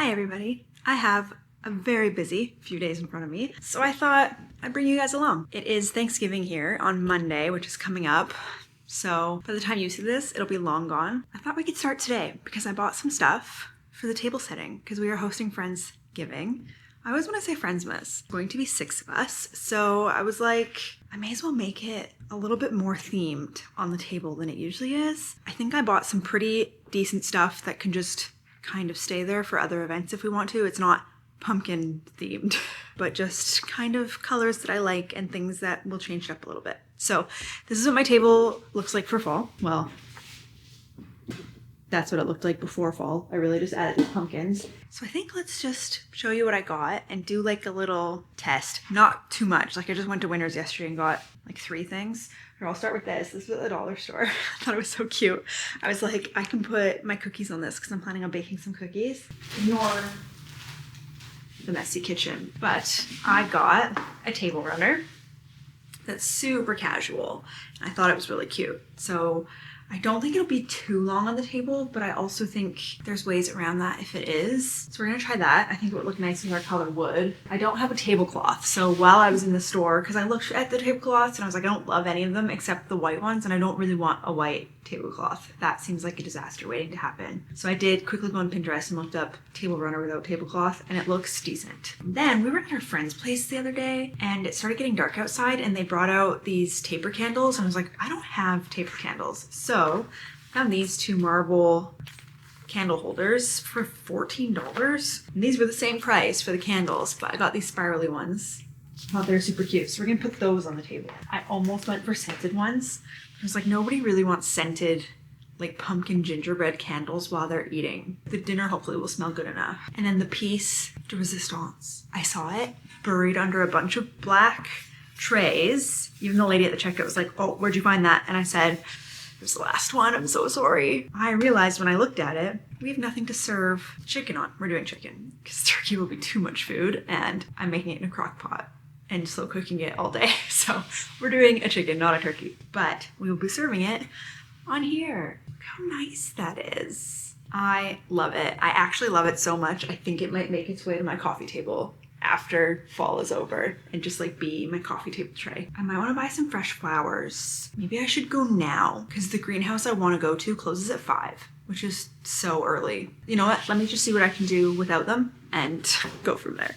Hi everybody. I have a very busy few days in front of me, so I thought I'd bring you guys along. It is Thanksgiving here on Monday, which is coming up. So by the time you see this, it'll be long gone. I thought we could start today because I bought some stuff for the table setting because we are hosting Friendsgiving. I always want to say Friendsmas. Going to be 6 of us, so I was like, I may as well make it a little bit more themed on the table than it usually is. I think I bought some pretty decent stuff that can just kind of stay there for other events if we want to. It's not pumpkin themed, but just kind of colors that I like and things that will change it up a little bit. So this is what my table looks like for fall. Well, that's what it looked like before fall. I really just added the pumpkins. So I think let's just show you what I got and do like a little test. Not too much. Like I just went to Winners yesterday and got like 3 things. Or I'll start with this. This was at the dollar store. I thought it was so cute. I was like, I can put my cookies on this because I'm planning on baking some cookies. Ignore the messy kitchen. But I got a table runner that's super casual. I thought it was really cute. So I don't think it'll be too long on the table, but I also think there's ways around that if it is. So we're gonna try that. I think it would look nice with our colored wood. I don't have a tablecloth, so while I was in the store, because I looked at the tablecloths and I was like, I don't love any of them except the white ones, and I don't really want a white tablecloth. That seems like a disaster waiting to happen. So I did quickly go on Pinterest and looked up table runner without tablecloth, and it looks decent. Then we were at our friend's place the other day, and it started getting dark outside, and they brought out these taper candles, and I was like, I don't have taper candles. So I found these 2 marble candle holders for $14. And these were the same price for the candles, but I got these spirally ones. I thought they were super cute, so we're gonna put those on the table. I almost went for scented ones. I was like, nobody really wants scented like pumpkin gingerbread candles while they're eating. The dinner hopefully will smell good enough. And then the piece de resistance. I saw it buried under a bunch of black trays. Even the lady at the checkout was like, oh, where'd you find that? And I said, it was the last one, I'm so sorry. I realized when I looked at it, we have nothing to serve chicken on. We're doing chicken because turkey will be too much food, and I'm making it in a crock pot and slow cooking it all day. So we're doing a chicken, not a turkey, but we will be serving it on here. Look how nice that is. I love it. I actually love it so much. I think it might make its way to my coffee table after fall is over and just like be my coffee table tray. I might want to buy some fresh flowers. Maybe I should go now because the greenhouse I want to go to closes at 5, which is so early. You know what? Let me just see what I can do without them and go from there.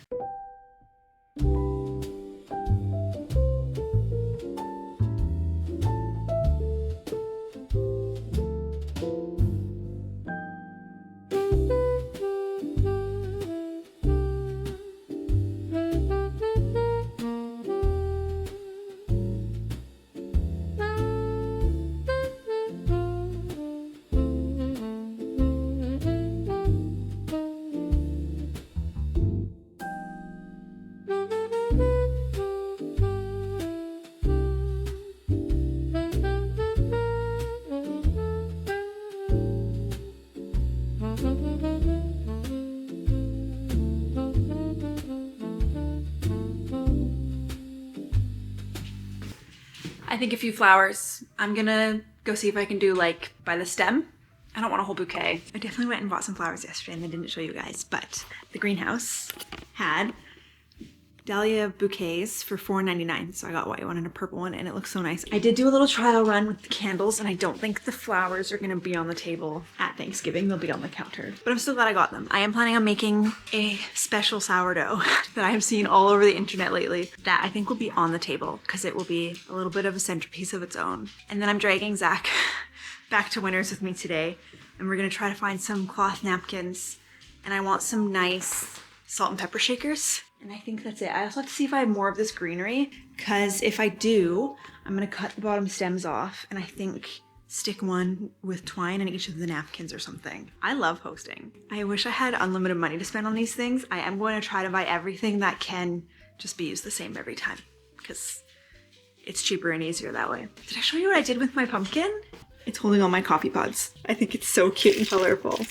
I think a few flowers. I'm gonna go see if I can do like by the stem. I don't want a whole bouquet. I definitely went and bought some flowers yesterday and I didn't show you guys, but the greenhouse had dahlia bouquets for $4.99. So I got a white one and a purple one and it looks so nice. I did do a little trial run with the candles and I don't think the flowers are gonna be on the table at Thanksgiving. They'll be on the counter, but I'm still glad I got them. I am planning on making a special sourdough that I have seen all over the internet lately that I think will be on the table because it will be a little bit of a centerpiece of its own. And then I'm dragging Zach back to Winners with me today and we're gonna try to find some cloth napkins and I want some nice salt and pepper shakers. And I think that's it. I also have to see if I have more of this greenery because if I do, I'm gonna cut the bottom stems off and I think stick one with twine in each of the napkins or something. I love hosting. I wish I had unlimited money to spend on these things. I am going to try to buy everything that can just be used the same every time because it's cheaper and easier that way. Did I show you what I did with my pumpkin? It's holding all my coffee pods. I think it's so cute and colorful.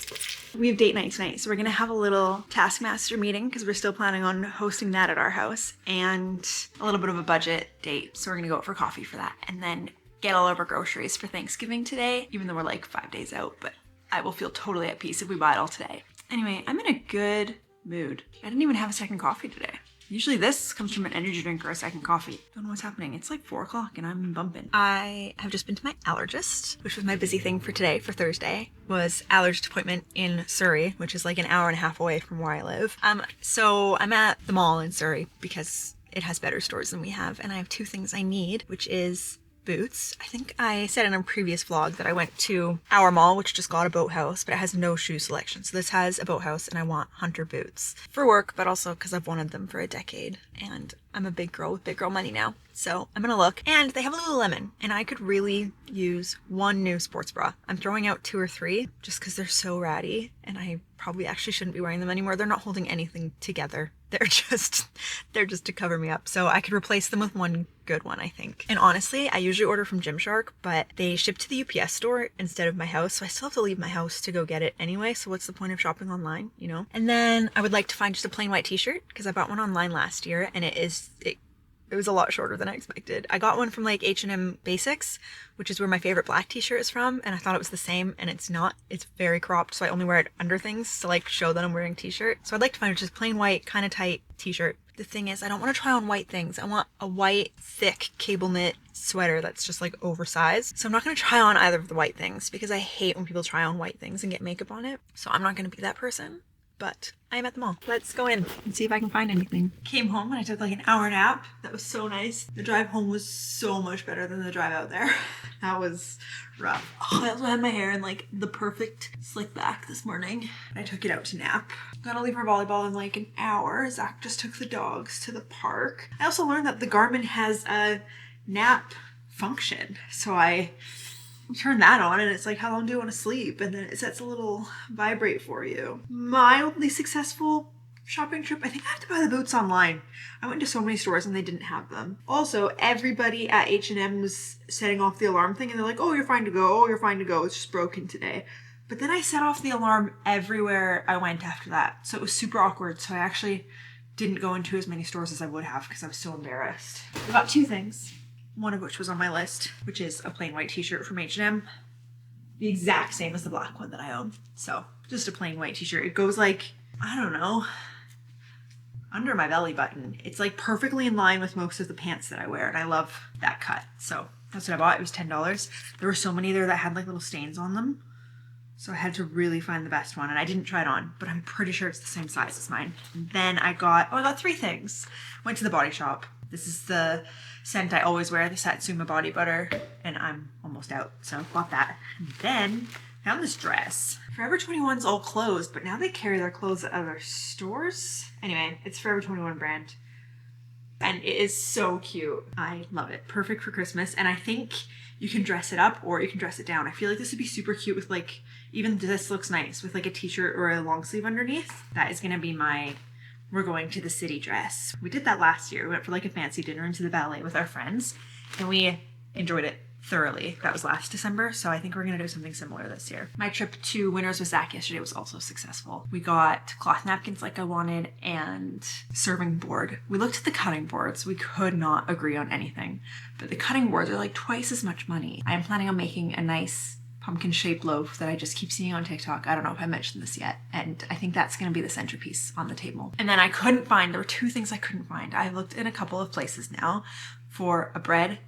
We have date night tonight, so we're gonna have a little Taskmaster meeting because we're still planning on hosting that at our house, and a little bit of a budget date. So we're gonna go out for coffee for that and then get all of our groceries for Thanksgiving today, even though we're like 5 days out, but I will feel totally at peace if we buy it all today. Anyway, I'm in a good mood. I didn't even have a second coffee today. Usually this comes from an energy drink or a second coffee. Don't know what's happening. It's like 4 o'clock and I'm bumping. I have just been to my allergist, which was my busy thing for today, for Thursday, was allergist appointment in Surrey, which is like an hour and a half away from where I live. So I'm at the mall in Surrey because it has better stores than we have. And I have 2 things I need, which is boots. I think I said in a previous vlog that I went to our mall, which just got a boathouse, but it has no shoe selection. So this has a boathouse and I want hunter boots for work, but also because I've wanted them for a decade and I'm a big girl with big girl money now. So I'm gonna look, and they have a Lululemon and I could really use 1 new sports bra. I'm throwing out 2 or 3 just because they're so ratty and I probably actually shouldn't be wearing them anymore. They're not holding anything together. They're just to cover me up. So I could replace them with 1 good one, I think. And honestly, I usually order from Gymshark, but they ship to the UPS store instead of my house. So I still have to leave my house to go get it anyway. So what's the point of shopping online, you know? And then I would like to find just a plain white t-shirt because I bought one online last year and it was a lot shorter than I expected. I got one from like H&M Basics, which is where my favorite black t-shirt is from, and I thought it was the same, and it's not. It's very cropped, so I only wear it under things to like show that I'm wearing a t-shirt. So I'd like to find just plain white, kind of tight t-shirt. The thing is, I don't want to try on white things. I want a white, thick, cable knit sweater that's just like oversized. So I'm not going to try on either of the white things because I hate when people try on white things and get makeup on it. So I'm not going to be that person. But I am at the mall. Let's go in and see if I can find anything. Came home and I took like an hour nap. That was so nice. The drive home was so much better than the drive out there. That was rough. Oh, I also had my hair in like the perfect slick back this morning. I took it out to nap. Gotta leave for volleyball in like an hour. Zach just took the dogs to the park. I also learned that the Garmin has a nap function. So I turn that on and it's like, how long do you want to sleep? And then it sets a little vibrate for you. Mildly successful shopping trip. I think I have to buy the boots online. I went to so many stores and they didn't have them. Also, everybody at H&M was setting off the alarm thing and they're like, oh, you're fine to go. Oh, you're fine to go. It's just broken today. But then I set off the alarm everywhere I went after that. So it was super awkward. So I actually didn't go into as many stores as I would have because I was so embarrassed. I got 2 things. One of which was on my list, which is a plain white t-shirt from H&M. The exact same as the black one that I own. So just a plain white t-shirt. It goes like, I don't know, under my belly button. It's like perfectly in line with most of the pants that I wear. And I love that cut. So that's what I bought. It was $10. There were so many there that had like little stains on them. So I had to really find the best one. And I didn't try it on, but I'm pretty sure it's the same size as mine. And then I got 3 things. Went to the Body Shop. This is the scent I always wear, the Satsuma body butter, and I'm almost out, so bought that. And then found this dress. Forever 21's all closed, but now they carry their clothes at other stores. Anyway, it's Forever 21 brand. And it is so cute. I love it. Perfect for Christmas. And I think you can dress it up or you can dress it down. I feel like this would be super cute with like, even this looks nice with like a t-shirt or a long sleeve underneath. That is gonna be my we're going to the city dress. We did that last year. We went for like a fancy dinner into the ballet with our friends and we enjoyed it thoroughly. That was last December, so I think we're gonna do something similar this year. My trip to Winners with Zach yesterday was also successful. We got cloth napkins like I wanted and serving board. We looked at the cutting boards. We could not agree on anything, but the cutting boards are like twice as much money. I am planning on making a nice pumpkin shaped loaf that I just keep seeing on TikTok. I don't know if I mentioned this yet. And I think that's gonna be the centerpiece on the table. And then there were 2 things I couldn't find. I looked in a couple of places now for a bread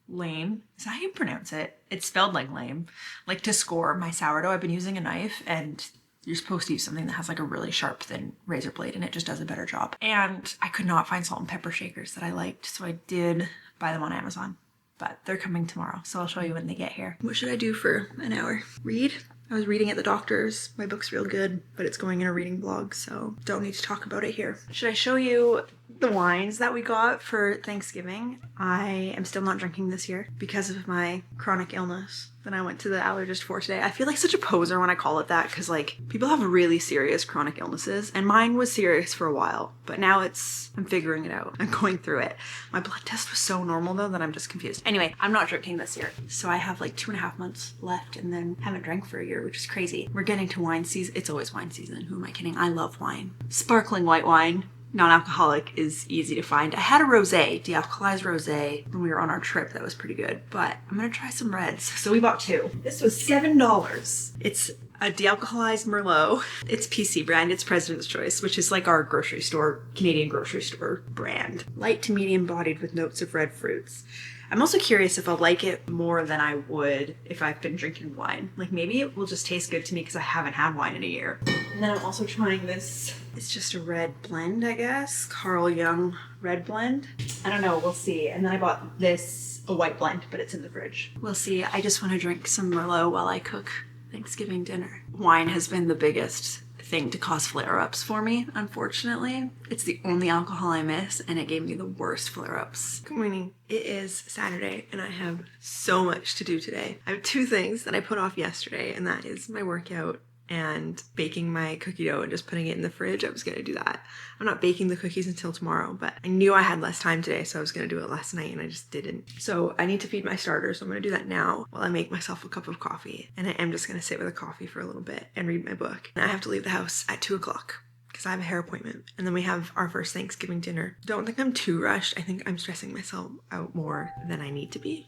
lame. Is that how you pronounce it? It's spelled like lame. Like to score my sourdough, I've been using a knife and you're supposed to use something that has like a really sharp thin razor blade and it just does a better job. And I could not find salt and pepper shakers that I liked. So I did buy them on Amazon. But they're coming tomorrow, so I'll show you when they get here. What should I do for an hour? Read? I was reading at the doctor's. My book's real good, but it's going in a reading blog, so don't need to talk about it here. Should I show you the wines that we got for Thanksgiving? I am still not drinking this year because of my chronic illness that I went to the allergist for today. I feel like such a poser when I call it that because like people have really serious chronic illnesses and mine was serious for a while, but now I'm figuring it out. I'm going through it. My blood test was so normal though that I'm just confused. Anyway, I'm not drinking this year. So I have like 2.5 months left and then haven't drank for a year, which is crazy. We're getting to wine season. It's always wine season. Who am I kidding? I love wine. Sparkling white wine. Non-alcoholic is easy to find. I had a rosé, de-alcoholized rosé, when we were on our trip. That was pretty good, but I'm gonna try some reds. So we bought 2. This was $7. It's a de-alcoholized Merlot. It's PC brand, it's President's Choice, which is like our grocery store, Canadian grocery store brand. Light to medium bodied with notes of red fruits. I'm also curious if I'll like it more than I would if I've been drinking wine. Like maybe it will just taste good to me because I haven't had wine in a year. And then I'm also trying this. It's just a red blend, I guess. Carl Jung red blend. I don't know, we'll see. And then I bought this, a white blend, but it's in the fridge. We'll see. I just want to drink some Merlot while I cook Thanksgiving dinner. Wine has been the biggest thing to cause flare-ups for me, unfortunately. It's the only alcohol I miss, and it gave me the worst flare-ups. Good morning. It is Saturday, and I have so much to do today. I have two things that I put off yesterday, and that is my workout and baking my cookie dough and just putting it in the fridge. I was gonna do that. I'm not baking the cookies until tomorrow, but I knew I had less time today, so I was gonna do it last night and I just didn't. So I need to feed my starters, so I'm gonna do that now while I make myself a cup of coffee. And I am just gonna sit with a coffee for a little bit and read my book. And I have to leave the house at 2 o'clock because I have a hair appointment. And then we have our first Thanksgiving dinner. Don't think I'm too rushed. I think I'm stressing myself out more than I need to be.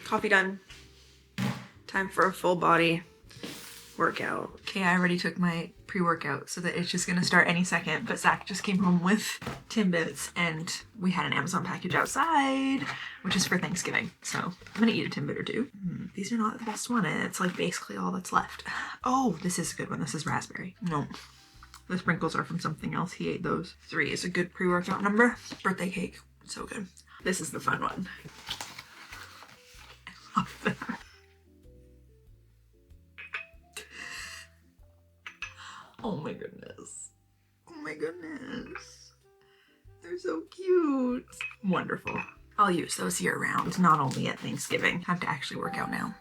Coffee done. Time for a full body workout. Okay, I already took my pre-workout so that it's just gonna start any second, but Zach just came home with Timbits and we had an Amazon package outside, which is for Thanksgiving. So I'm gonna eat a Timbit or two. These are not the best one, and it's like basically all that's left. Oh, this is a good one. This is raspberry. No. The sprinkles are from something else. He ate those. 3 is a good pre-workout number. Birthday cake. So good. This is the fun one. Oh my goodness. Oh my goodness. They're so cute. Wonderful. I'll use those year round, not only at Thanksgiving. I have to actually work out now.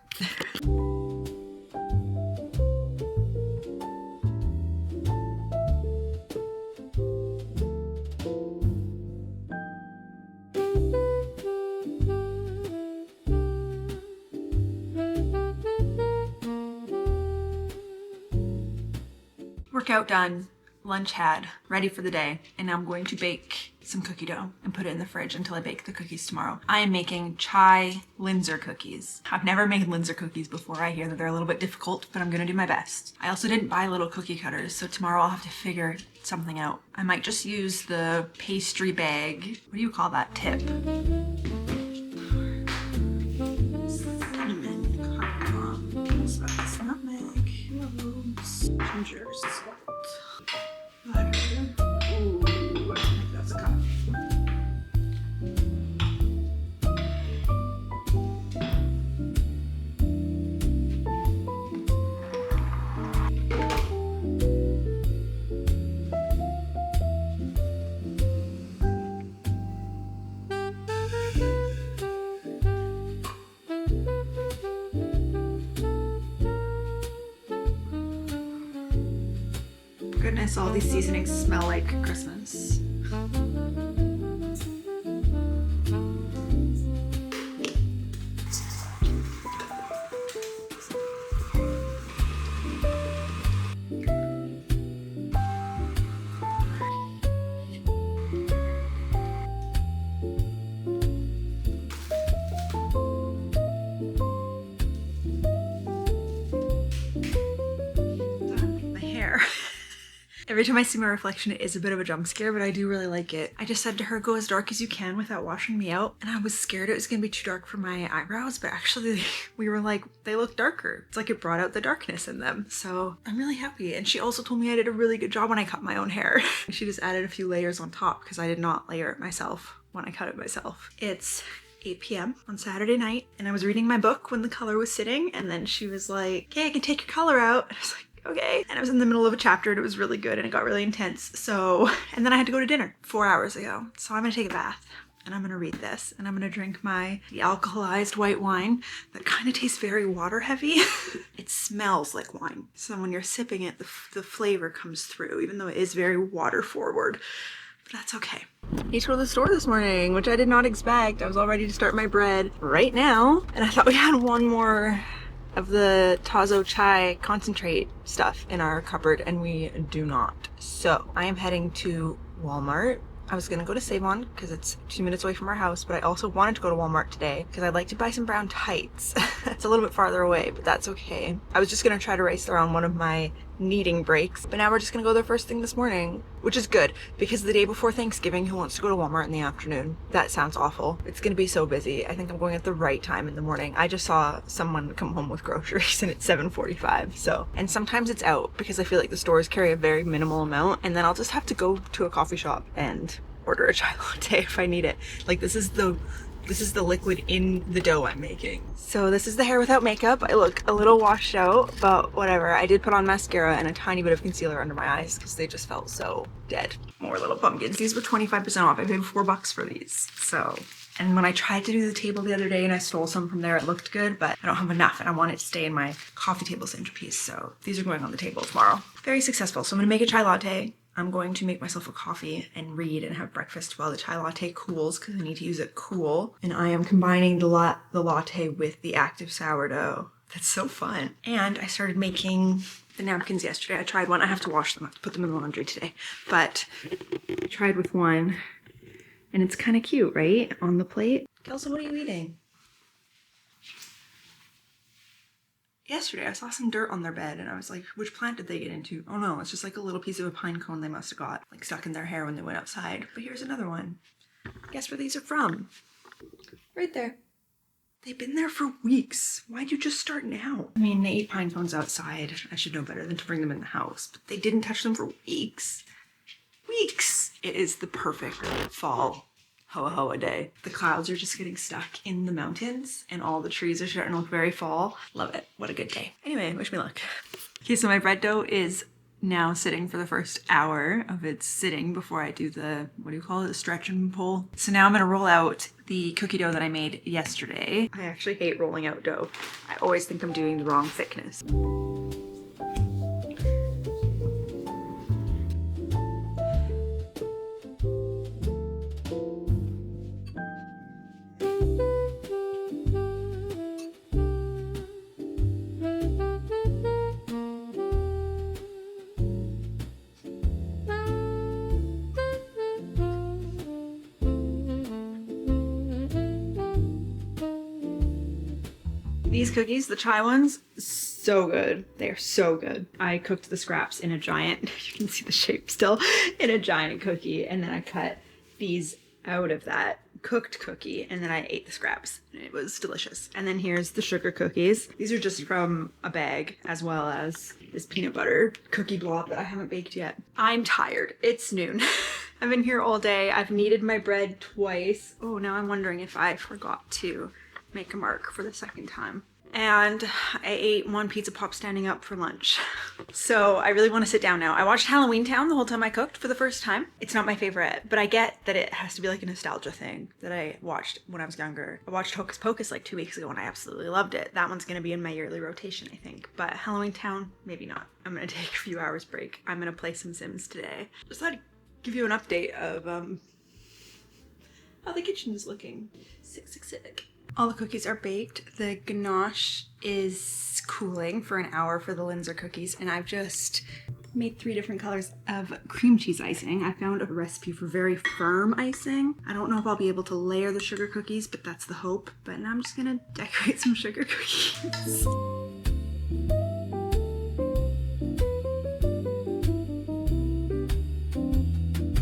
Workout done, lunch had, ready for the day, and now I'm going to bake some cookie dough and put it in the fridge until I bake the cookies tomorrow. I am making chai Linzer cookies. I've never made Linzer cookies before. I hear that they're a little bit difficult, but I'm gonna do my best. I also didn't buy little cookie cutters, so tomorrow I'll have to figure something out. I might just use the pastry bag. What do you call that tip? Cinnamon, cardamom, spice, nutmeg, cloves, ginger, salt, butter. Ooh, I think that's a cup. Goodness, all these seasonings smell like Christmas. My hair. Every time I see my reflection, it is a bit of a jump scare, but I do really like it. I just said to her, go as dark as you can without washing me out. And I was scared it was gonna be too dark for my eyebrows, but actually we were like, they look darker. It's like it brought out the darkness in them. So I'm really happy. And she also told me I did a really good job when I cut my own hair. She just added a few layers on top because I did not layer it myself when I cut it myself. It's 8 p.m. on Saturday night, and I was reading my book when the color was sitting, and then she was like, okay, I can take your color out. And I was like, okay. And I was in the middle of a chapter and it was really good and it got really intense. So, and then I had to go to dinner 4 hours ago. So I'm gonna take a bath and I'm gonna read this, and I'm gonna drink my de-alcoholized white wine that kind of tastes very water heavy. It smells like wine, so when you're sipping it, the flavor comes through, even though it is very water forward, but that's okay. Need to go to the store this morning, which I did not expect. I was all ready to start my bread right now, and I thought we had one more of the Tazo chai concentrate stuff in our cupboard, and we do not. So I am heading to Walmart. I was gonna go to Save-On because it's 2 minutes away from our house, but I also wanted to go to Walmart today because I'd like to buy some brown tights. It's a little bit farther away, but that's okay. I was just gonna try to race around one of my kneading breaks, but now we're just gonna go there first thing this morning, which is good because the day before Thanksgiving, who wants to go to Walmart in the afternoon? That sounds awful. It's gonna be so busy. I think I'm going at the right time in the morning. I just saw someone come home with groceries and it's 7:45, so. And sometimes it's out because I feel like the stores carry a very minimal amount, and then I'll just have to go to a coffee shop and order a chai latte if I need it. Like this is the liquid in the dough I'm making. So this is the hair without makeup. I look a little washed out, but whatever. I did put on mascara and a tiny bit of concealer under my eyes because they just felt so dead. More little pumpkins. These were 25% off. I paid $4 for these. So, and when I tried to do the table the other day and I stole some from there, it looked good, but I don't have enough and I want it to stay in my coffee table centerpiece. So these are going on the table tomorrow. Very successful. So I'm gonna make a chai latte. I'm going to make myself a coffee and read and have breakfast while the chai latte cools because I need to use it cool. And I am combining the latte with the active sourdough. That's so fun. And I started making the napkins yesterday. I tried one. I have to wash them. I have to put them in the laundry today. But I tried with one and it's kind of cute, right? On the plate. Kelsa, what are you eating? Yesterday I saw some dirt on their bed and I was like, which plant did they get into? Oh no, it's just like a little piece of a pine cone they must have got like stuck in their hair when they went outside. But here's another one. Guess where these are from? Right there. They've been there for weeks. Why'd you just start now? I mean, they eat pine cones outside. I should know better than to bring them in the house, but they didn't touch them for weeks. Weeks! It is the perfect fall hoa hoa day. The clouds are just getting stuck in the mountains and all the trees are starting to look very fall. Love it. What a good day. Anyway, wish me luck. Okay, so my bread dough is now sitting for the first hour of its sitting before I do the, what do you call it, the stretch and pull. So now I'm gonna roll out the cookie dough that I made yesterday. I actually hate rolling out dough. I always think I'm doing the wrong thickness. These cookies, the chai ones, so good. They are so good. I cooked the scraps in a giant, you can see the shape still, in a giant cookie. And then I cut these out of that cooked cookie and then I ate the scraps and it was delicious. And then here's the sugar cookies. These are just from a bag as well as this peanut butter cookie blob that I haven't baked yet. I'm tired. It's noon. I've been here all day. I've kneaded my bread twice. Oh, now I'm wondering if I forgot to make a mark for the second time. And I ate one pizza pop standing up for lunch. So I really want to sit down now. I watched Halloween Town the whole time I cooked for the first time. It's not my favorite, but I get that it has to be like a nostalgia thing that I watched when I was younger. I watched Hocus Pocus like 2 weeks ago and I absolutely loved it. That one's gonna be in my yearly rotation, I think. But Halloween Town, maybe not. I'm gonna take a few hours break. I'm gonna play some Sims today. Just thought I'd give you an update of how the kitchen is looking. Sick. All the cookies are baked. The ganache is cooling for an hour for the Linzer cookies, and I've just made 3 different colors of cream cheese icing. I found a recipe for very firm icing. I don't know if I'll be able to layer the sugar cookies, but that's the hope. But now I'm just gonna decorate some sugar cookies.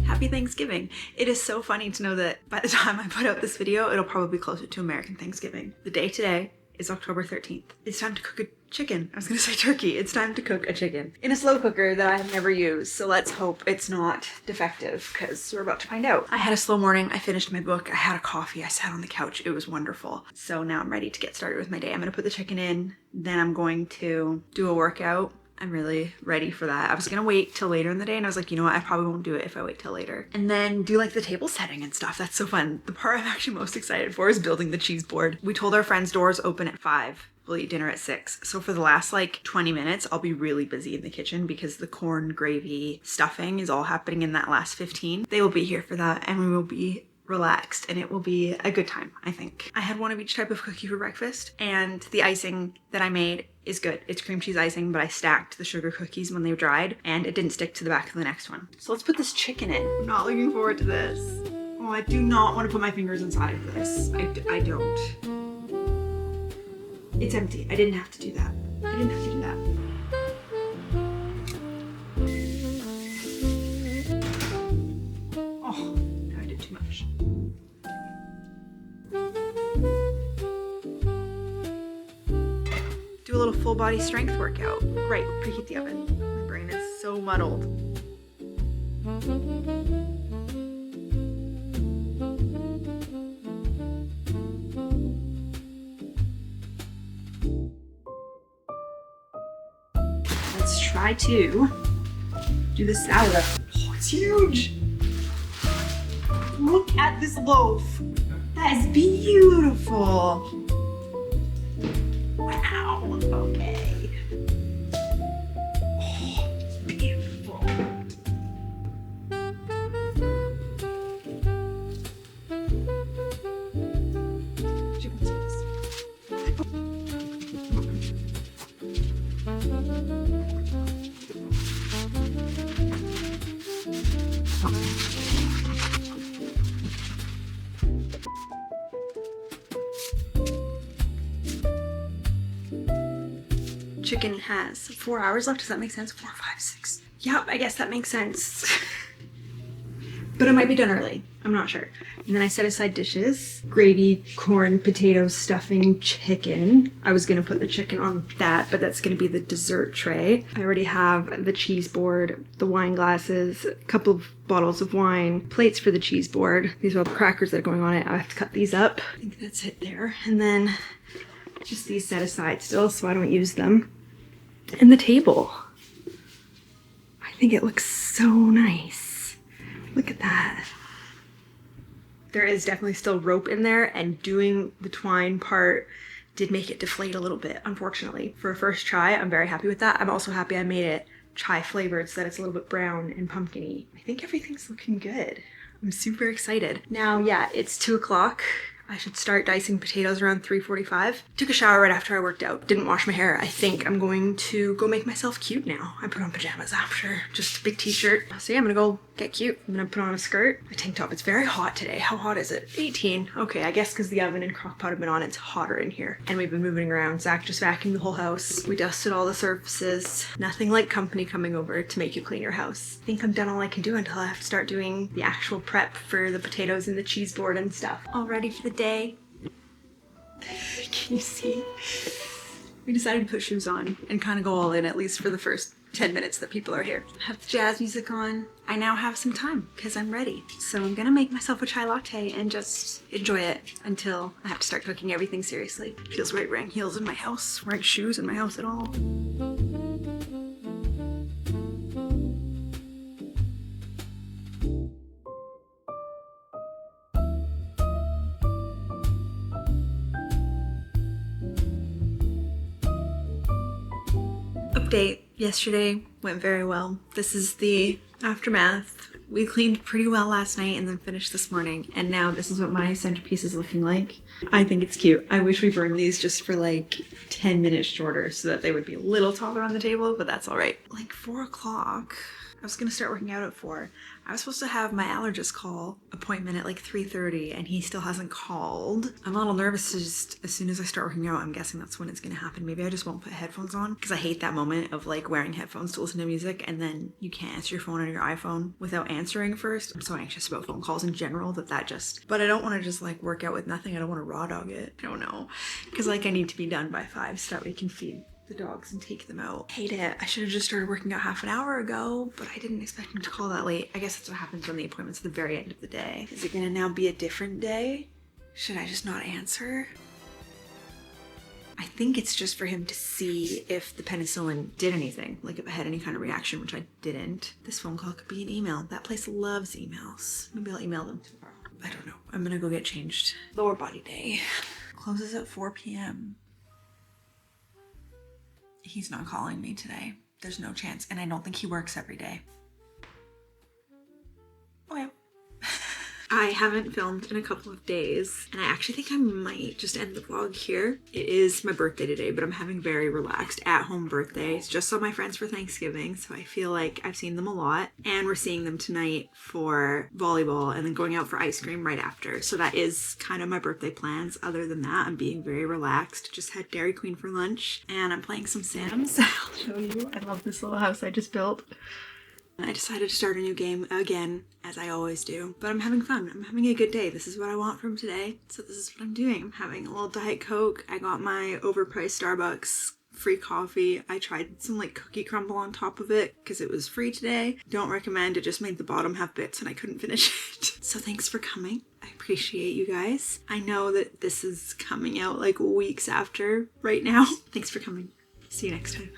Happy Thanksgiving. It is so funny to know that by the time I put out this video, it'll probably be closer to American Thanksgiving. The day today is October 13th. It's time to cook a chicken. I was gonna say turkey. It's time to cook a chicken in a slow cooker that I have never used. So let's hope it's not defective because we're about to find out. I had a slow morning. I finished my book. I had a coffee. I sat on the couch. It was wonderful. So now I'm ready to get started with my day. I'm gonna put the chicken in. Then I'm going to do a workout. I'm really ready for that. I was gonna wait till later in the day and I was like, you know what, I probably won't do it if I wait till later. And then do like the table setting and stuff. That's so fun. The part I'm actually most excited for is building the cheese board. We told our friends doors open at 5. We'll eat dinner at 6. So for the last like 20 minutes, I'll be really busy in the kitchen because the corn, gravy, stuffing is all happening in that last 15. They will be here for that and we will be relaxed and it will be a good time, I think. I had one of each type of cookie for breakfast and the icing that I made is good. It's cream cheese icing, but I stacked the sugar cookies when they dried and it didn't stick to the back of the next one. So let's put this chicken in. I'm not looking forward to this. Oh, I do not want to put my fingers inside of this. I don't. It's empty. I didn't have to do that. I didn't have to do that. Oh, no, I did too much. Do a little full body strength workout. Right, preheat the oven. My brain is so muddled. Let's try to do the sourdough. Oh, it's huge. Look at this loaf. That is beautiful. Wow, okay. Oh, beautiful. Chicken has 4 hours left. Does that make sense? 4, 5, 6. Yep, I guess that makes sense. But it might be done early. I'm not sure. And then I set aside dishes. Gravy, corn, potatoes, stuffing, chicken. I was gonna put the chicken on that, but that's gonna be the dessert tray. I already have the cheese board, the wine glasses, a couple of bottles of wine, plates for the cheese board. These are all the crackers that are going on it. I have to cut these up. I think that's it there. And then just these set aside still so I don't use them. And the table. I think it looks so nice. Look at that. There is definitely still rope in there, and doing the twine part did make it deflate a little bit, unfortunately. For a first try, I'm very happy with that. I'm also happy I made it chai flavored so that it's a little bit brown and pumpkin-y. I think everything's looking good. I'm super excited. Now, yeah, it's 2 o'clock. I should start dicing potatoes around 3:45. Took a shower right after I worked out. Didn't wash my hair. I think I'm going to go make myself cute now. I put on pajamas after. Just a big t-shirt. So yeah, I'm gonna go get cute. I'm gonna put on a skirt, a tank top. It's very hot today. How hot is it? 18. Okay, I guess because the oven and crock pot have been on, it's hotter in here. And we've been moving around. Zach just vacuumed the whole house. We dusted all the surfaces. Nothing like company coming over to make you clean your house. I think I'm done all I can do until I have to start doing the actual prep for the potatoes and the cheese board and stuff. All ready for the day. Can you see? We decided to put shoes on and kind of go all in, at least for the first 10 minutes that people are here. Have the jazz music on. I now have some time because I'm ready. So I'm gonna make myself a chai latte and just enjoy it until I have to start cooking everything seriously. Feels weird wearing heels in my house, wearing shoes in my house at all. Update. Yesterday went very well. This is the aftermath. We cleaned pretty well last night and then finished this morning. And now this is what my centerpiece is looking like. I think it's cute. I wish we burned these just for like 10 minutes shorter so that they would be a little taller on the table, but that's all right. Like 4 o'clock. I was gonna start working out at 4. I was supposed to have my allergist call appointment at like 3:30 and he still hasn't called. I'm a little nervous to just, as soon as I start working out, I'm guessing that's when it's gonna happen. Maybe I just won't put headphones on because I hate that moment of like wearing headphones to listen to music and then you can't answer your phone on your iPhone without answering first. I'm so anxious about phone calls in general that just, but I don't wanna just like work out with nothing. I don't wanna raw dog it. I don't know. Cause like I need to be done by 5 so that we can feed the dogs and take them out. Hate it. I should have just started working out half an hour ago, but I didn't expect him to call that late. I guess that's what happens when the appointment's at the very end of the day. Is it gonna now be a different day? Should I just not answer? I think it's just for him to see if the penicillin did anything, like if I had any kind of reaction, which I didn't. This phone call could be an email. That place loves emails. Maybe I'll email them tomorrow. I don't know. I'm gonna go get changed. Lower body day. Closes at 4 p.m. He's not calling me today. There's no chance, and I don't think he works every day. Oh yeah. I haven't filmed in a couple of days, and I actually think I might just end the vlog here. It is my birthday today, but I'm having very relaxed at-home birthdays. Just saw my friends for Thanksgiving, so I feel like I've seen them a lot. And we're seeing them tonight for volleyball and then going out for ice cream right after. So that is kind of my birthday plans. Other than that, I'm being very relaxed. Just had Dairy Queen for lunch, and I'm playing some Sims. I'll show you. I love this little house I just built. I decided to start a new game again, as I always do. But I'm having fun. I'm having a good day. This is what I want from today. So this is what I'm doing. I'm having a little Diet Coke. I got my overpriced Starbucks free coffee. I tried some like cookie crumble on top of it because it was free today. Don't recommend. It just made the bottom have bits and I couldn't finish it. So thanks for coming. I appreciate you guys. I know that this is coming out like weeks after right now. Thanks for coming. See you next time.